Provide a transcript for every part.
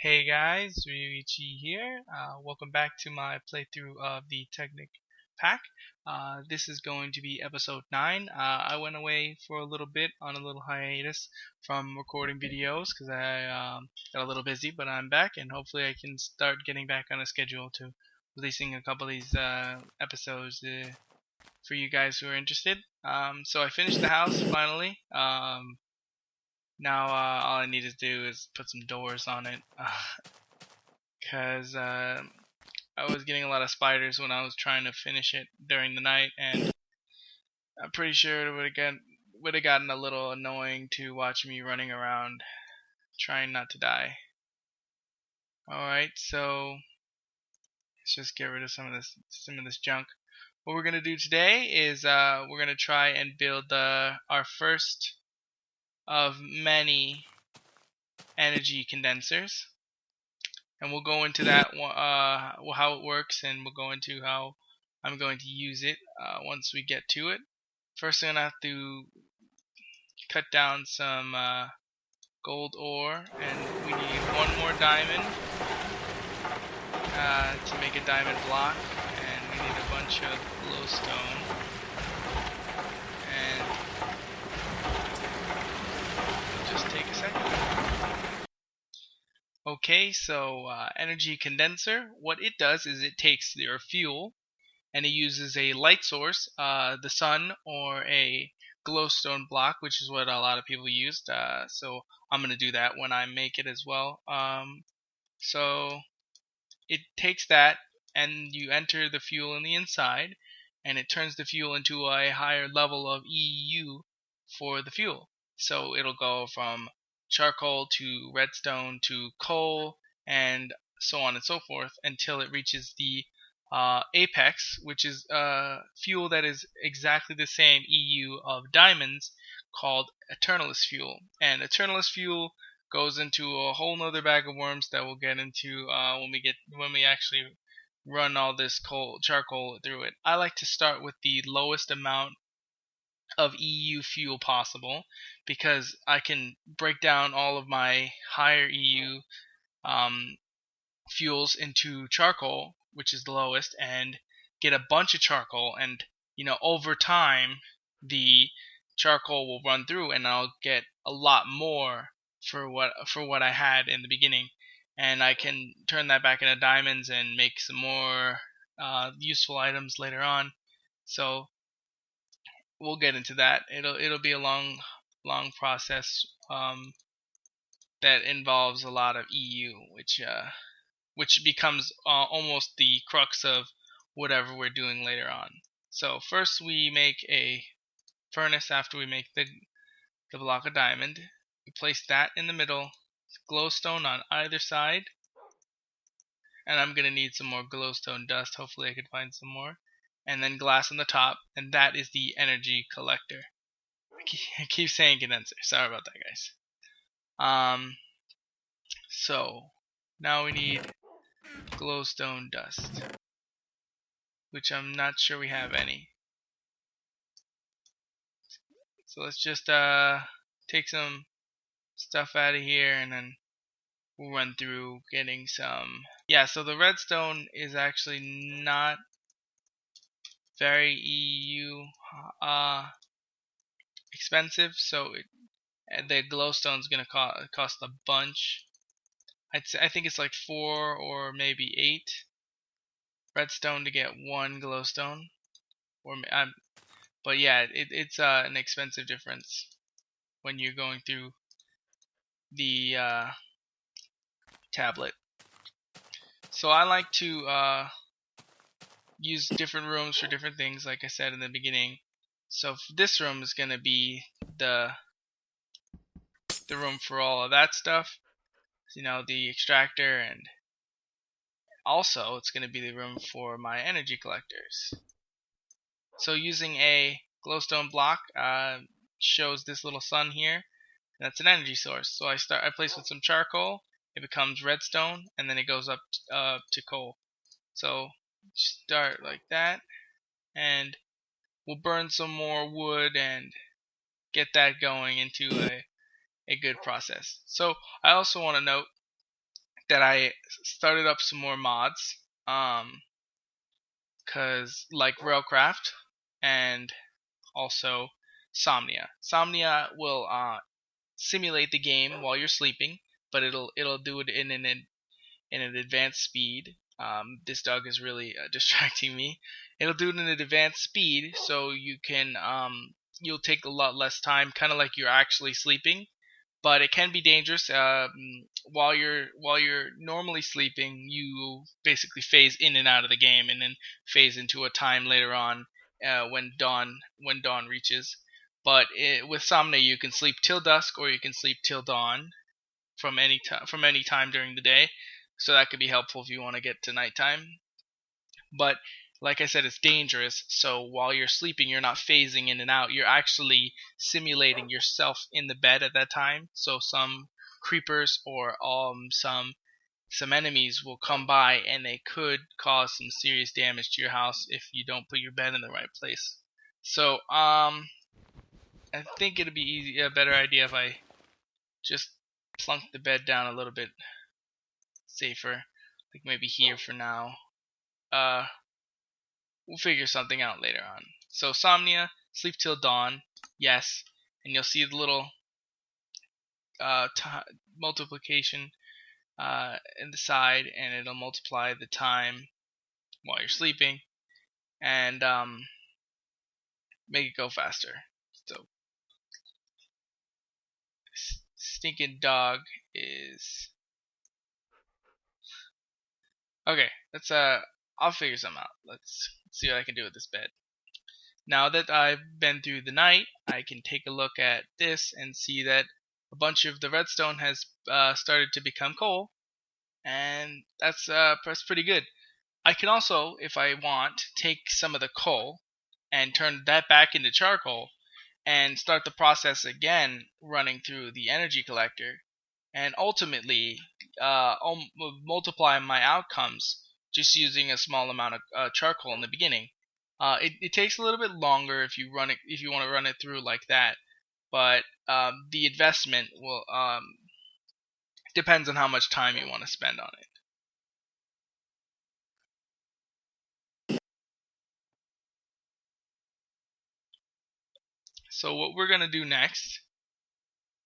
Hey guys, Ryuichi here. Welcome back to my playthrough of the Technic pack. This is going to be episode 9. I went away for a little bit on a little hiatus from recording videos because I got a little busy, but I'm back and hopefully I can start getting back on a schedule to releasing a couple of these episodes for you guys who are interested. So I finished the house finally. Now all I need to do is put some doors on it because I was getting a lot of spiders when I was trying to finish it during the night, and I'm pretty sure it would have gotten a little annoying to watch me running around trying not to die. Alright, so let's just get rid of some of this junk. What we're gonna do today is we're gonna try and build our first of many energy condensers, and we'll go into that how it works, and we'll go into how I'm going to use it once we get to it. First, I'm gonna have to cut down some gold ore, and we need one more diamond to make a diamond block, and we need a bunch of glowstone. Take a second. Okay, so energy condenser, what it does is it takes your fuel and it uses a light source, the sun, or a glowstone block, which is what a lot of people used. So I'm going to do that when I make it as well. So it takes that and you enter the fuel in the inside, and it turns the fuel into a higher level of EU for the fuel. So it'll go from charcoal to redstone to coal and so on and so forth until it reaches the apex, which is fuel that is exactly the same EU of diamonds, called Eternalist fuel. And Eternalist fuel goes into a whole nother bag of worms that we'll get into when we actually run all this charcoal through it. I like to start with the lowest amount of EU fuel possible, because I can break down all of my higher EU fuels into charcoal, which is the lowest, and get a bunch of charcoal, and over time the charcoal will run through and I'll get a lot more for what I had in the beginning, and I can turn that back into diamonds and make some more useful items later on. So we'll get into that. It'll be a long process that involves a lot of EU, which becomes almost the crux of whatever we're doing later on. So first we make a furnace after we make the block of diamond. We place that in the middle, glowstone on either side, and I'm gonna need some more glowstone dust. Hopefully I can find some more. And then glass on the top, and that is the energy collector. I keep saying condenser. Sorry about that, guys. So now we need glowstone dust, which I'm not sure we have any. So let's just take some stuff out of here, and then we'll run through getting some. Yeah, so the redstone is actually not very EU expensive, so the glowstone's gonna cost a bunch. I think it's like 4 or maybe 8 redstone to get one glowstone, but yeah, it's an expensive difference when you're going through the tablet. So I like to use different rooms for different things, like I said in the beginning. So this room is going to be the room for all of that stuff, the extractor, and also it's going to be the room for my energy collectors. So using a glowstone block shows this little sun here, and that's an energy source. So I place with some charcoal, it becomes redstone, and then it goes up to coal. So start like that, and we'll burn some more wood and get that going into a good process. So I also want to note that I started up some more mods, cause like Railcraft and also Somnia. Somnia will simulate the game while you're sleeping, but it'll do it in an advanced speed. This dog is really distracting me. It'll do it in an advanced speed, so you can you'll take a lot less time, kind of like you're actually sleeping. But it can be dangerous. While you're normally sleeping, you basically phase in and out of the game, and then phase into a time later on when dawn reaches. But with Somnia, you can sleep till dusk, or you can sleep till dawn from any time during the day. So that could be helpful if you want to get to nighttime. But like I said, it's dangerous. So while you're sleeping, you're not phasing in and out. You're actually simulating yourself in the bed at that time. So some creepers or some enemies will come by, and they could cause some serious damage to your house if you don't put your bed in the right place. So I think it'd be a better idea if I just plunk the bed down a little bit safer, like maybe here for now. We'll figure something out later on. So Somnia, sleep till dawn, yes, and you'll see the little multiplication in the side, and it'll multiply the time while you're sleeping, and make it go faster. So stinking dog is okay. I'll figure something out. Let's see what I can do with this bed. Now that I've been through the night, I can take a look at this and see that a bunch of the redstone has started to become coal, and that's pretty good. I can also, if I want, take some of the coal and turn that back into charcoal and start the process again running through the energy collector, and ultimately multiply my outcomes just using a small amount of charcoal in the beginning. It takes a little bit longer if you want to run it through like that, but the investment will depends on how much time you want to spend on it. So what we're going to do next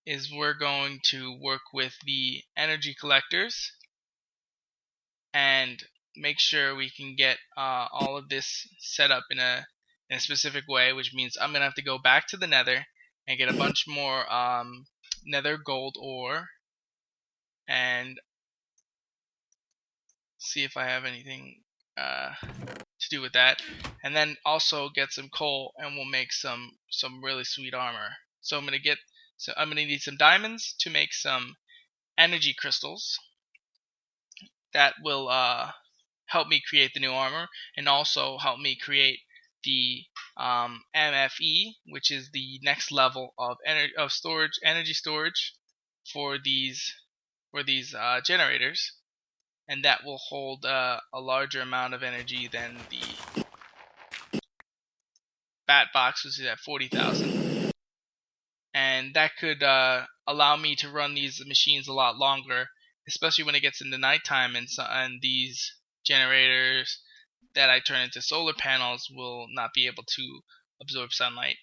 is we're going to work with the energy collectors and make sure we can get all of this set up in a specific way, which means I'm going to have to go back to the nether and get a bunch more nether gold ore and see if I have anything to do with that, and then also get some coal, and we'll make some really sweet armor. So I'm gonna need some diamonds to make some energy crystals that will help me create the new armor, and also help me create the MFE, which is the next level of energy storage for these generators, and that will hold a larger amount of energy than the bat box, which is at 40,000, and that could allow me to run these machines a lot longer, especially when it gets into nighttime, and these generators that I turn into solar panels will not be able to absorb sunlight,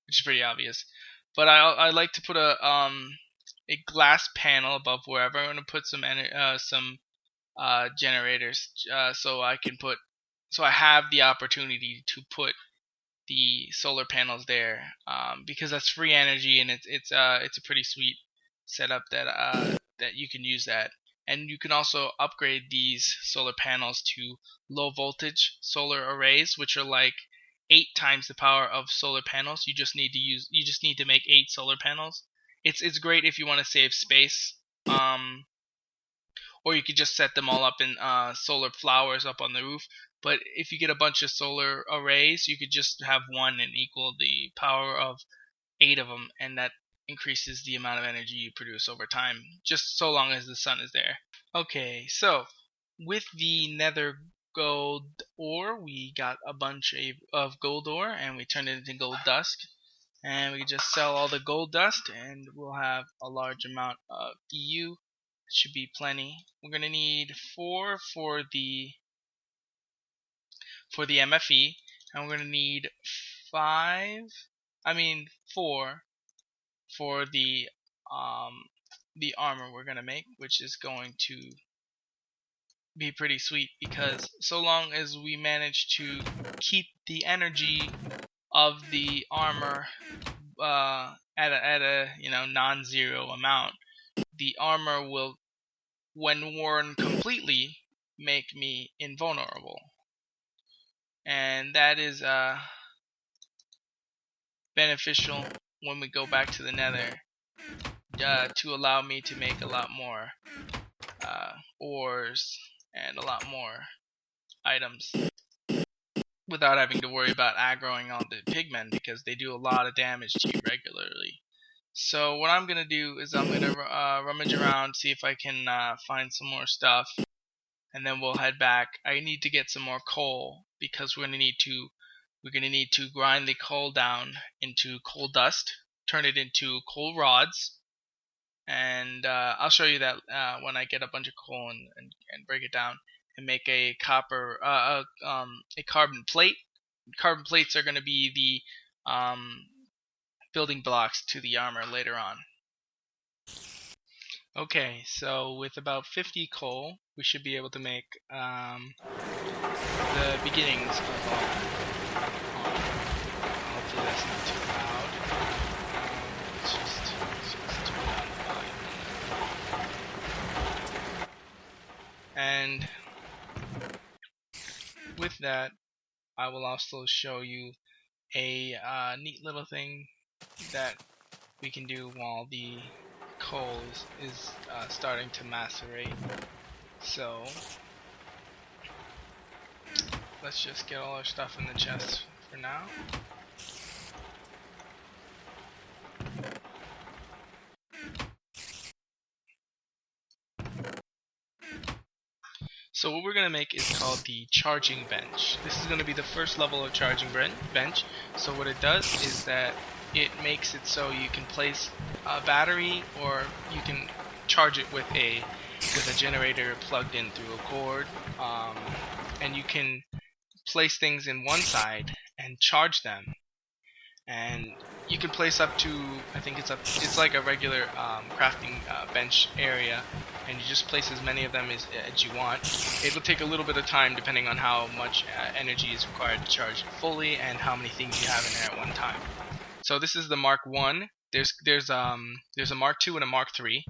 which is pretty obvious. But I like to put a glass panel above wherever I'm going to put some generators, so I have the opportunity to put the solar panels there, because that's free energy, and it's a pretty sweet setup that you can use that. And you can also upgrade these solar panels to low voltage solar arrays, which are like 8 times the power of solar panels. You just need to make 8 solar panels. It's great if you want to save space, or you could just set them all up in solar flowers up on the roof. But if you get a bunch of solar arrays, you could just have one and equal the power of 8 of them, and that increases the amount of energy you produce over time, just so long as the sun is there. Okay, so with the nether gold ore, we got a bunch of gold ore, and we turned it into gold dust. And we just sell all the gold dust, and we'll have a large amount of EU. should be plenty. We're gonna need 4 for the MFE, and we're gonna need 4 for the armor we're gonna make, which is going to be pretty sweet, because so long as we manage to keep the energy of the armor at a non-zero amount, the armor will, when worn completely, make me invulnerable, and that is beneficial when we go back to the Nether, to allow me to make a lot more ores and a lot more items without having to worry about aggroing all the pigmen, because they do a lot of damage to you regularly. So what I'm gonna do is I'm gonna rummage around, see if I can find some more stuff, and then we'll head back. I need to get some more coal, because we're gonna need to grind the coal down into coal dust, turn it into coal rods, and I'll show you that when I get a bunch of coal and break it down and make a carbon plate. Carbon plates are going to be the building blocks to the armor later on. Okay, so with about 50 coal, we should be able to make the beginnings of our armor. Hopefully that's not too loud. It's just turn down the volume. And with that, I will also show you a neat little thing that we can do while the coal is starting to macerate. So let's just get all our stuff in the chest for now. So what we're going to make is called the charging bench. This is going to be the first level of charging bench. So what it does is that it makes it so you can place a battery, or you can charge it with a generator plugged in through a cord, and you can place things in one side and charge them. And you can place up to, I think it's like a regular crafting bench area, and you just place as many of them as you want. It'll take a little bit of time depending on how much energy is required to charge it fully and how many things you have in there at one time. So this is the Mark 1. There's a Mark 2 and a Mark 3.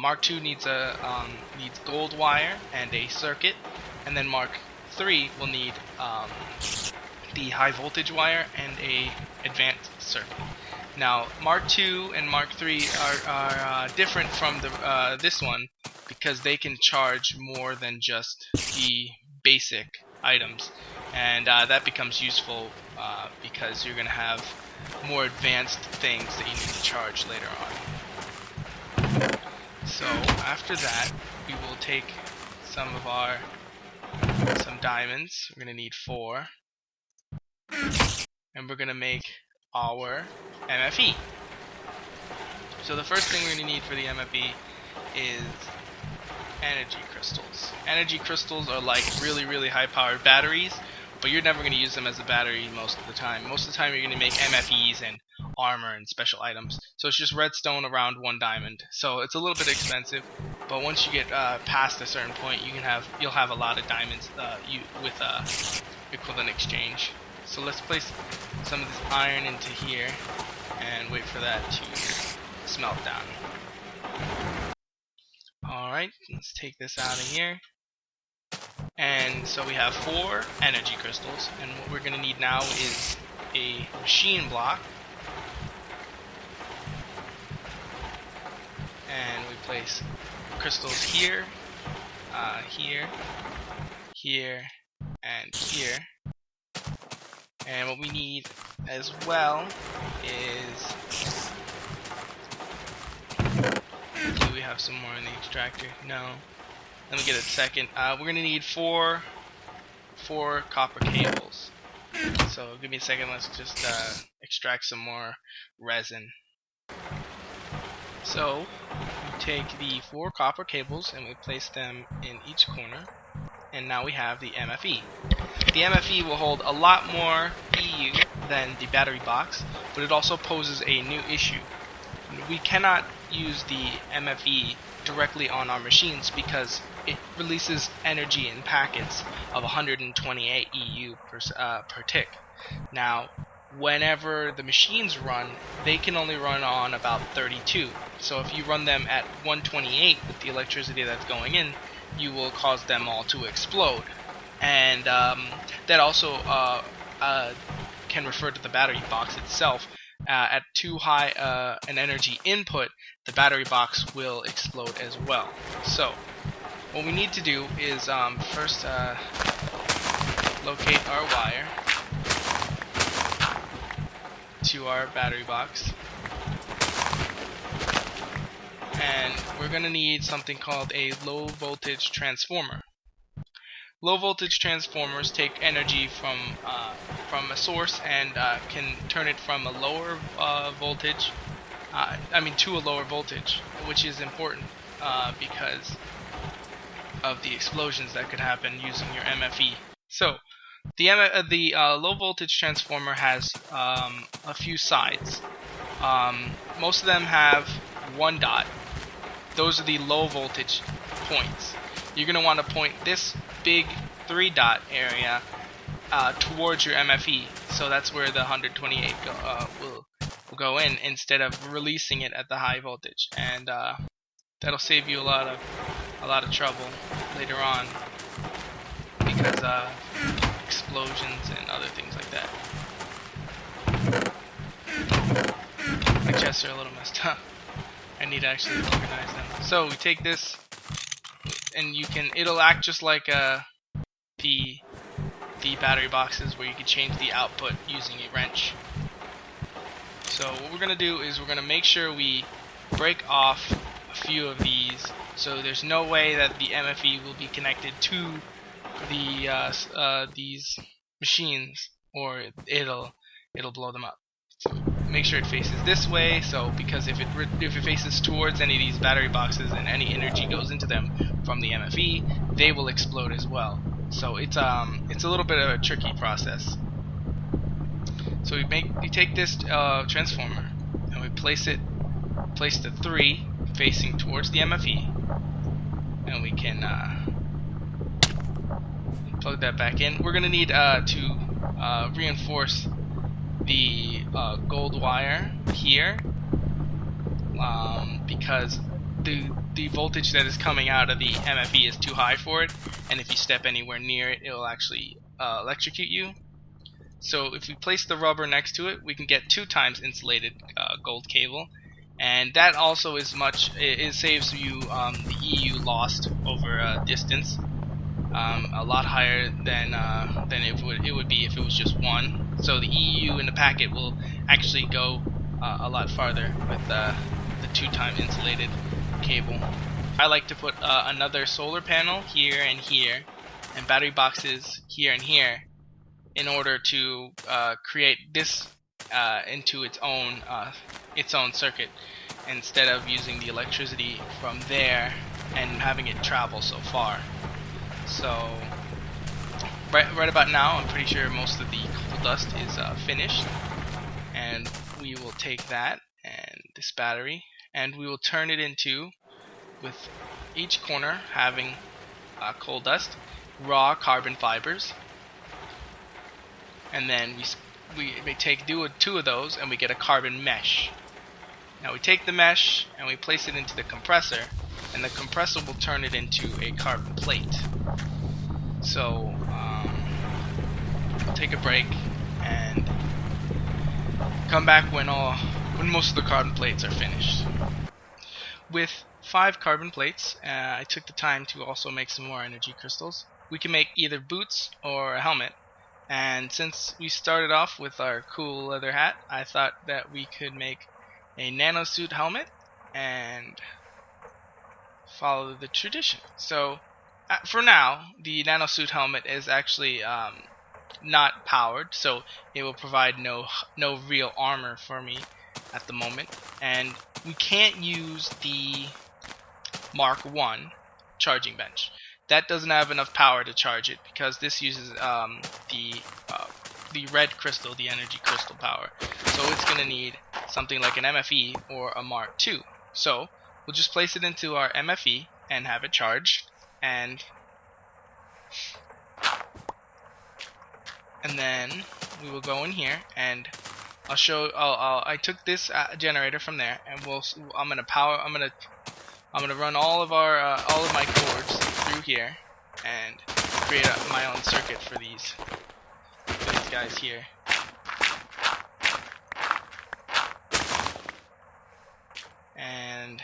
Mark 2 needs gold wire and a circuit, and then Mark 3 will need the high voltage wire and a advanced circuit. Now Mark 2 and Mark 3 are different from this one, because they can charge more than just the basic items, and that becomes useful because you're going to have more advanced things that you need to charge later on. So after that, we will take some diamonds. We're going to need 4. And we're going to make our MFE. So the first thing we're going to need for the MFE is energy crystals. Energy crystals are like really, really high powered batteries, but you're never going to use them as a battery most of the time. Most of the time you're going to make MFEs and armor and special items. So it's just redstone around 1 diamond. So it's a little bit expensive, but once you get past a certain point, you'll have a lot of diamonds with equivalent exchange. So let's place some of this iron into here and wait for that to smelt down. Alright, let's take this out of here. And so we have 4 energy crystals, and what we're going to need now is a machine block. And we place crystals here, here, here, and here. And what we need as well is, hopefully we have some more in the extractor. No. Let me get a second. We're going to need 4 copper cables. So give me a second, let's just extract some more resin. So take the 4 copper cables and we place them in each corner, and now we have the MFE. The MFE will hold a lot more EU than the battery box, but it also poses a new issue. We cannot use the MFE directly on our machines because it releases energy in packets of 128 EU per tick. Now, whenever the machines run, they can only run on about 32. So if you run them at 128 with the electricity that's going in, you will cause them all to explode. And that also can refer to the battery box itself. At too high an energy input, the battery box will explode as well. So what we need to do is first locate our wire to our battery box, and we're going to need something called a low voltage transformer. Low voltage transformers take energy from a source and can turn it from a lower voltage, to a lower voltage, which is important because of the explosions that could happen using your MFE. So the low voltage transformer has a few sides. Most of them have 1 dot. Those are the low voltage points. You're going to want to point this big 3 dot area towards your MFE, so that's where the 128 will go in instead of releasing it at the high voltage, and that'll save you a lot of trouble later on because explosions and other things like that. My chests are a little messed up. I need to actually organize them. So we take this, and it'll act just like the battery boxes, where you can change the output using a wrench. So what we're gonna do is we're gonna make sure we break off a few of these, so there's no way that the MFE will be connected to these machines, or it'll blow them up. So make sure it faces this way, so because if it faces towards any of these battery boxes and any energy goes into them from the MFE, they will explode as well. So it's a little bit of a tricky process. So we take this transformer and we place the 3 facing towards the MFE, and we can plug that back in. We're gonna need to reinforce the gold wire here because the voltage that is coming out of the MFE is too high for it, and if you step anywhere near it, it will actually electrocute you. So if we place the rubber next to it, we can get 2 times insulated gold cable, and that also it saves you the EU lost over a distance a lot higher than it would be if it was just 1. So the EU in the packet will actually go a lot farther with the 2 times insulated cable. I like to put another solar panel here and here, and battery boxes here and here, in order to create this into its own circuit, instead of using the electricity from there and having it travel so far. So right about now, I'm pretty sure most of the coal dust is finished, and we will take that and this battery, and we will turn it into, with each corner having coal dust, raw carbon fibers, and then we take 2 of those and we get a carbon mesh. Now we take the mesh and we place it into the compressor, and the compressor will turn it into a carbon plate. So we'll take a break and come back when most of the carbon plates are finished. With 5 carbon plates, I took the time to also make some more energy crystals. We can make either boots or a helmet, and since we started off with our cool leather hat, I thought that we could make a Nanosuit helmet and follow the tradition. So for now, the Nanosuit helmet is actually not powered, so it will provide no real armor for me at the moment, and we can't use the Mark 1 charging bench. That doesn't have enough power to charge it because this uses the red crystal, the energy crystal power. So it's going to need something like an MFE or a Mark 2. So we'll just place it into our MFE and have it charged, and then we will go in here and I'll show. I took this generator from there, and I'm gonna run all of my cords through here and create my own circuit for these guys here. And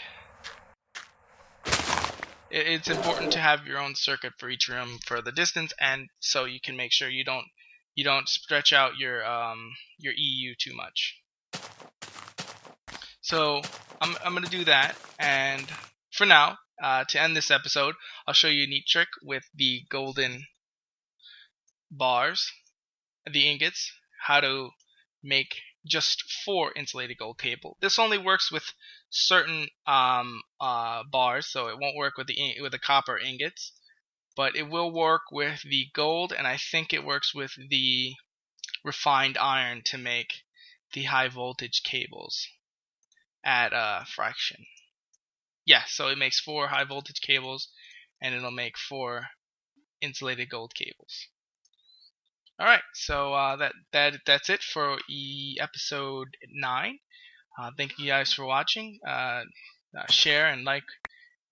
it's important to have your own circuit for each room for the distance, and so you can make sure you don't stretch out your EU too much. So I'm gonna do that, and for now, to end this episode, I'll show you a neat trick with the golden bars, the ingots, how to make just 4 insulated gold cable. This only works with certain bars, so it won't work with the copper ingots, but it will work with the gold, and I think it works with the refined iron to make the high voltage cables at a fraction. Yeah, so it makes 4 high voltage cables, and it'll make 4 insulated gold cables. Alright, so that's it for episode 9. Thank you guys for watching. Share and like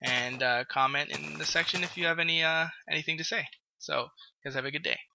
and comment in the section if you have anything to say. So, you guys have a good day.